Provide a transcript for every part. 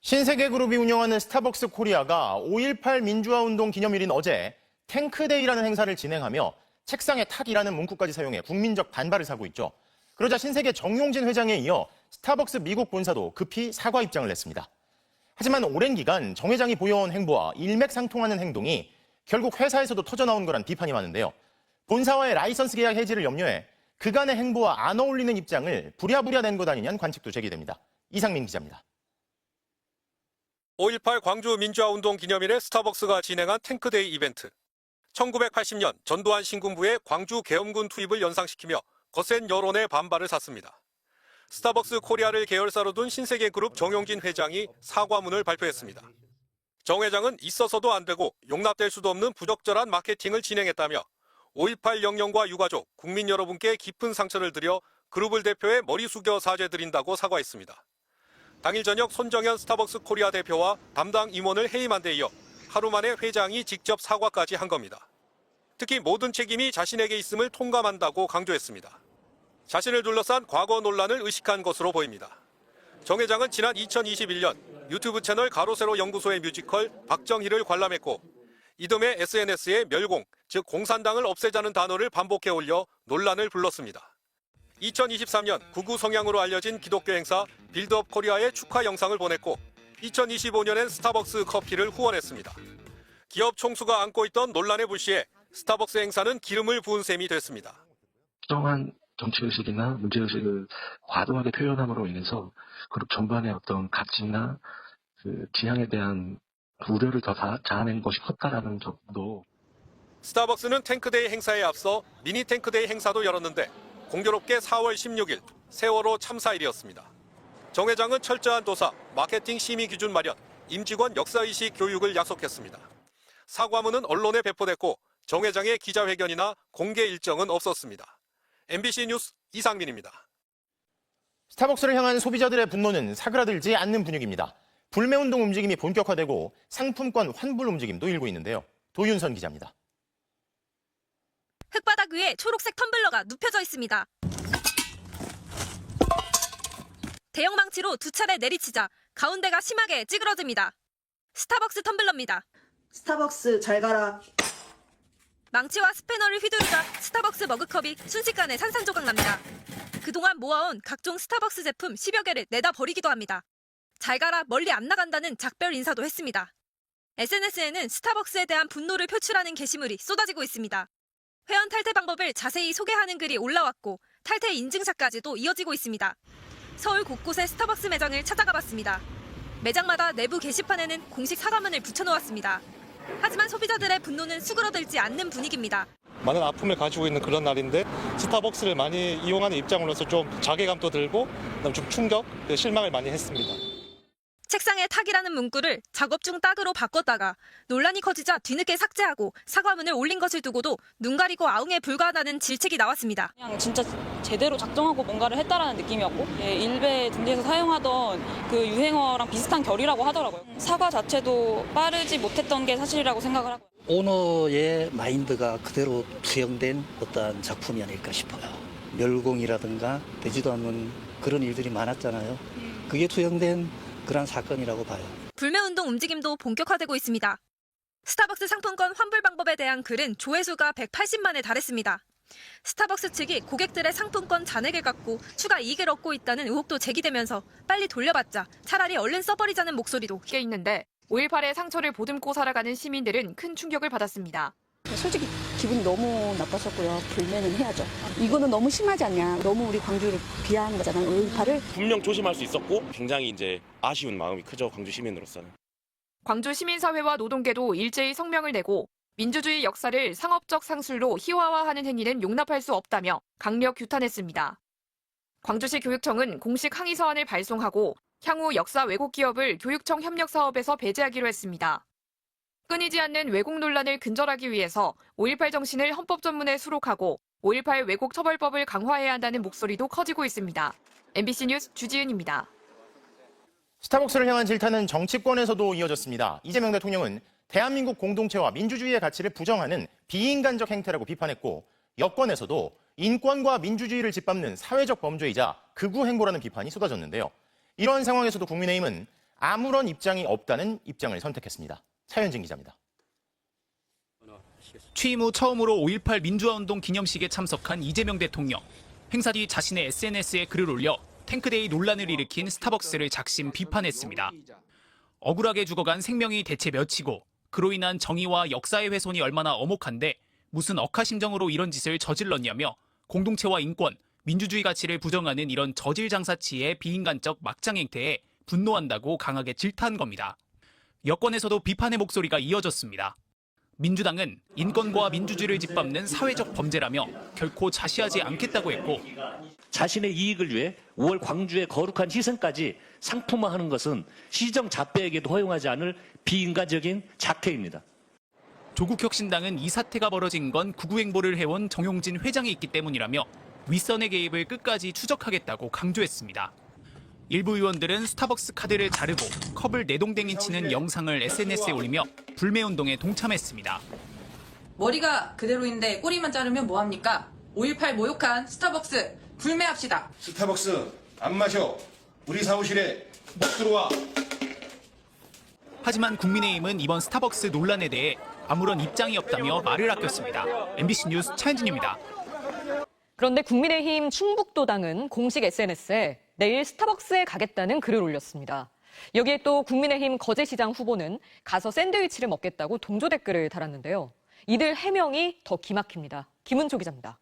신세계그룹이 운영하는 스타벅스 코리아가 5.18 민주화운동 기념일인 어제 탱크데이라는 행사를 진행하며 책상에 탁이라는 문구까지 사용해 국민적 반발을 사고 있죠. 그러자 신세계 정용진 회장에 이어 스타벅스 미국 본사도 급히 사과 입장을 냈습니다. 하지만 오랜 기간 정 회장이 보여온 행보와 일맥상통하는 행동이 결국 회사에서도 터져나온 거란 비판이 많은데요. 본사와의 라이선스 계약 해지를 염려해 그간의 행보와 안 어울리는 입장을 부랴부랴 낸 것 아니냐는 관측도 제기됩니다. 이상민 기자입니다. 5.18 광주 민주화운동 기념일에 스타벅스가 진행한 탱크데이 이벤트. 1980년 전두환 신군부의 광주 계엄군 투입을 연상시키며 거센 여론의 반발을 샀습니다. 스타벅스 코리아를 계열사로 둔 신세계그룹 정용진 회장이 사과문을 발표했습니다. 정 회장은 있어서도 안 되고 용납될 수도 없는 부적절한 마케팅을 진행했다며 5.18 영령과 유가족, 국민 여러분께 깊은 상처를 드려 그룹을 대표해 머리 숙여 사죄드린다고 사과했습니다. 당일 저녁 손정현 스타벅스 코리아 대표와 담당 임원을 해임한 데 이어 하루 만에 회장이 직접 사과까지 한 겁니다. 특히 모든 책임이 자신에게 있음을 통감한다고 강조했습니다. 자신을 둘러싼 과거 논란을 의식한 것으로 보입니다. 정 회장은 지난 2021년 유튜브 채널 가로세로 연구소의 뮤지컬 박정희를 관람했고 이듬해 SNS에 멸공, 즉 공산당을 없애자는 단어를 반복해 올려 논란을 불렀습니다. 2023년 극우 성향으로 알려진 기독교 행사 빌드업 코리아의 축하 영상을 보냈고 2025년엔 스타벅스 커피를 후원했습니다. 기업 총수가 안고 있던 논란에 불시해 스타벅스 행사는 기름을 부은 셈이 됐습니다. 특정한 정치의식이나 문제의식을 과도하게 표현함으로 인해서 그룹 전반의 어떤 가치나 그 지향에 대한 우려를 더 자아낸 것이 컸다라는 점도. 스타벅스는 탱크데이 행사에 앞서 미니 탱크데이 행사도 열었는데 공교롭게 4월 16일 세월호 참사일이었습니다. 정 회장은 철저한 도사, 마케팅 심의 기준 마련, 임직원 역사의식 교육을 약속했습니다. 사과문은 언론에 배포됐고 정 회장의 기자회견이나 공개 일정은 없었습니다. MBC 뉴스 이상민입니다. 스타벅스를 향한 소비자들의 분노는 사그라들지 않는 분위기입니다. 불매운동 움직임이 본격화되고 상품권 환불 움직임도 일고 있는데요. 도윤선 기자입니다. 흙바닥 위에 초록색 텀블러가 눕혀져 있습니다. 대형 망치로 두 차례 내리치자 가운데가 심하게 찌그러집니다. 스타벅스 텀블러입니다. 스타벅스 잘 가라. 망치와 스패너를 휘두르자 스타벅스 머그컵이 순식간에 산산조각 납니다. 그동안 모아온 각종 스타벅스 제품 10여 개를 내다 버리기도 합니다. 잘 가라, 멀리 안 나간다는 작별 인사도 했습니다. SNS에는 스타벅스에 대한 분노를 표출하는 게시물이 쏟아지고 있습니다. 회원 탈퇴 방법을 자세히 소개하는 글이 올라왔고 탈퇴 인증샷까지도 이어지고 있습니다. 서울 곳곳의 스타벅스 매장을 찾아가 봤습니다. 매장마다 내부 게시판에는 공식 사과문을 붙여놓았습니다. 하지만 소비자들의 분노는 수그러들지 않는 분위기입니다. 많은 아픔을 가지고 있는 그런 날인데 스타벅스를 많이 이용하는 입장으로서 좀 자괴감도 들고 좀 충격, 실망을 많이 했습니다. 책상에 탁이라는 문구를 작업 중 딱으로 바꿨다가 논란이 커지자 뒤늦게 삭제하고 사과문을 올린 것을 두고도 눈 가리고 아웅에 불과하다는 질책이 나왔습니다. 그냥 진짜 제대로 작정하고 뭔가를 했다라는 느낌이었고 일베 등지에서 사용하던 그 유행어랑 비슷한 결이라고 하더라고요. 사과 자체도 빠르지 못했던 게 사실이라고 생각을 하고요. 오너의 마인드가 그대로 투영된 어떤 작품이 아닐까 싶어요. 멸공이라든가 되지도 않는 그런 일들이 많았잖아요. 그게 투영된 그런 사건이라고 봐요. 불매운동 움직임도 본격화되고 있습니다. 스타벅스 상품권 환불 방법에 대한 글은 조회수가 180만에 달했습니다. 스타벅스 측이 고객들의 상품권 잔액을 갚고 추가 이익을 얻고 있다는 의혹도 제기되면서 빨리 돌려받자, 차라리 얼른 써버리자는 목소리도 꽤 있는데 5.18의 상처를 보듬고 살아가는 시민들은 큰 충격을 받았습니다. 솔직히 기분이 너무 나빴었고요. 불매는 해야죠. 이거는 너무 심하지 않냐. 너무 우리 광주를 비하한 거잖아요. 5.18을. 분명 조심할 수 있었고 굉장히 이제 아쉬운 마음이 크죠. 광주 시민으로서는. 광주 시민사회와 노동계도 일제히 성명을 내고 민주주의 역사를 상업적 상술로 희화화하는 행위는 용납할 수 없다며 강력 규탄했습니다. 광주시 교육청은 공식 항의 서한을 발송하고 향후 역사 왜곡 기업을 교육청 협력 사업에서 배제하기로 했습니다. 끊이지 않는 왜곡 논란을 근절하기 위해서 5.18 정신을 헌법 전문에 수록하고 5.18 왜곡 처벌법을 강화해야 한다는 목소리도 커지고 있습니다. MBC 뉴스 주지은입니다. 스타벅스를 향한 질타는 정치권에서도 이어졌습니다. 이재명 대통령은 대한민국 공동체와 민주주의의 가치를 부정하는 비인간적 행태라고 비판했고 여권에서도 인권과 민주주의를 짓밟는 사회적 범죄이자 극우 행보라는 비판이 쏟아졌는데요. 이런 상황에서도 국민의힘은 아무런 입장이 없다는 입장을 선택했습니다. 차현진 기자입니다. 취임 후 처음으로 5.18 민주화운동 기념식에 참석한 이재명 대통령. 행사 뒤 자신의 SNS에 글을 올려 탱크데이 논란을 일으킨 스타벅스를 작심 비판했습니다. 억울하게 죽어간 생명이 대체 몇이고 그로 인한 정의와 역사의 훼손이 얼마나 엄혹한데 무슨 억하심정으로 이런 짓을 저질렀냐며 공동체와 인권, 민주주의 가치를 부정하는 이런 저질장사치의 비인간적 막장 행태에 분노한다고 강하게 질타한 겁니다. 여권에서도 비판의 목소리가 이어졌습니다. 민주당은 인권과 민주주의를 짓밟는 사회적 범죄라며 결코 자시하지 않겠다고 했고 자신의 이익을 위해 5월 광주의 거룩한 희생까지 상품화하는 것은 시정잡배에게도 허용하지 않을 비인간적인 작태입니다. 조국혁신당은 이 사태가 벌어진 건 구구행보를 해온 정용진 회장이 있기 때문이라며 윗선의 개입을 끝까지 추적하겠다고 강조했습니다. 일부 의원들은 스타벅스 카드를 자르고 컵을 내동댕이 치는 영상을 SNS에 올리며 불매운동에 동참했습니다. 머리가 그대로인데 꼬리만 자르면 뭐합니까? 5.18 모욕한 스타벅스 불매합시다. 스타벅스 안 마셔. 우리 사무실에 못 들어와. 하지만 국민의힘은 이번 스타벅스 논란에 대해 아무런 입장이 없다며 말을 아꼈습니다. MBC 뉴스 차현진입니다. 그런데 국민의힘 충북도당은 공식 SNS에 내일 스타벅스에 가겠다는 글을 올렸습니다. 여기에 또 국민의힘 거제시장 후보는 가서 샌드위치를 먹겠다고 동조 댓글을 달았는데요. 이들 해명이 더 기막힙니다. 김은조 기자입니다.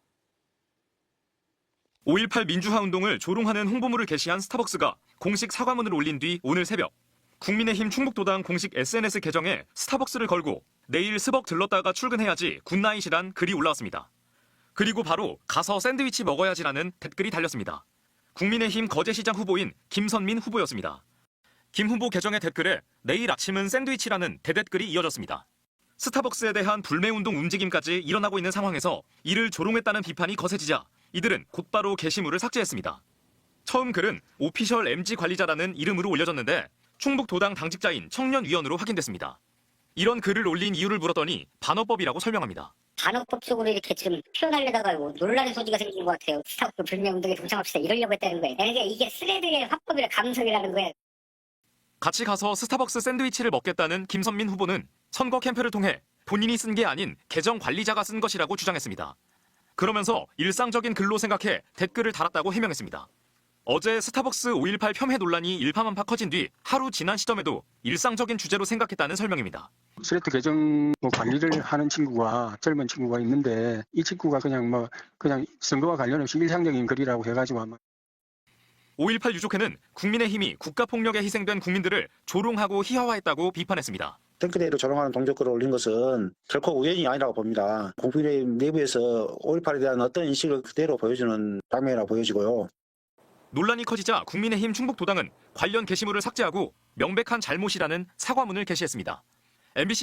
5.18 민주화운동을 조롱하는 홍보물을 게시한 스타벅스가 공식 사과문을 올린 뒤 오늘 새벽 국민의힘 충북도당 공식 SNS 계정에 스타벅스를 걸고 내일 스벅 들렀다가 출근해야지 굿나잇이란 글이 올라왔습니다. 그리고 바로 가서 샌드위치 먹어야지라는 댓글이 달렸습니다. 국민의힘 거제시장 후보인 김선민 후보였습니다. 김 후보 계정의 댓글에 내일 아침은 샌드위치라는 대댓글이 이어졌습니다. 스타벅스에 대한 불매운동 움직임까지 일어나고 있는 상황에서 이를 조롱했다는 비판이 거세지자 이들은 곧바로 게시물을 삭제했습니다. 처음 글은 오피셜 MG 관리자라는 이름으로 올려졌는데 충북도당 당직자인 청년위원으로 확인됐습니다. 이런 글을 올린 이유를 물었더니 반어법이라고 설명합니다. 반어법적으로 이렇게 지금 표현하려다가 논란의 소지가 생긴 것 같아요. 스타벅스 불매운동에 동참합시다 이러려고 했다는 거예요. 그러니까 이게 스레드의 화법이라 감성이라는 거예요. 같이 가서 스타벅스 샌드위치를 먹겠다는 김선민 후보는 선거 캠페인을 통해 본인이 쓴 게 아닌 계정 관리자가 쓴 것이라고 주장했습니다. 그러면서 일상적인 글로 생각해 댓글을 달았다고 해명했습니다. 어제 스타벅스 5.18 폄훼 논란이 일파만파 커진 뒤 하루 지난 시점에도 일상적인 주제로 생각했다는 설명입니다. 스레드 계정 관리를 하는 친구가 젊은 친구가 있는데 이 친구가 그냥 선거와 관련 없이 일상적인 글이라고 해가지고 아마 5.18 유족회는 국민의힘이 국가폭력에 희생된 국민들을 조롱하고 희화화했다고 비판했습니다. 탱크데이로 조롱하는 동족글을 올린 것은 결코 우연이 아니라고 봅니다. 국민의힘 내부에서 5.18에 대한 어떤 인식을 그대로 보여주는 장면이라고 보여지고요. 논란이 커지자 국민의힘 충북도당은 관련 게시물을 삭제하고 명백한 잘못이라는 사과문을 게시했습니다. MBC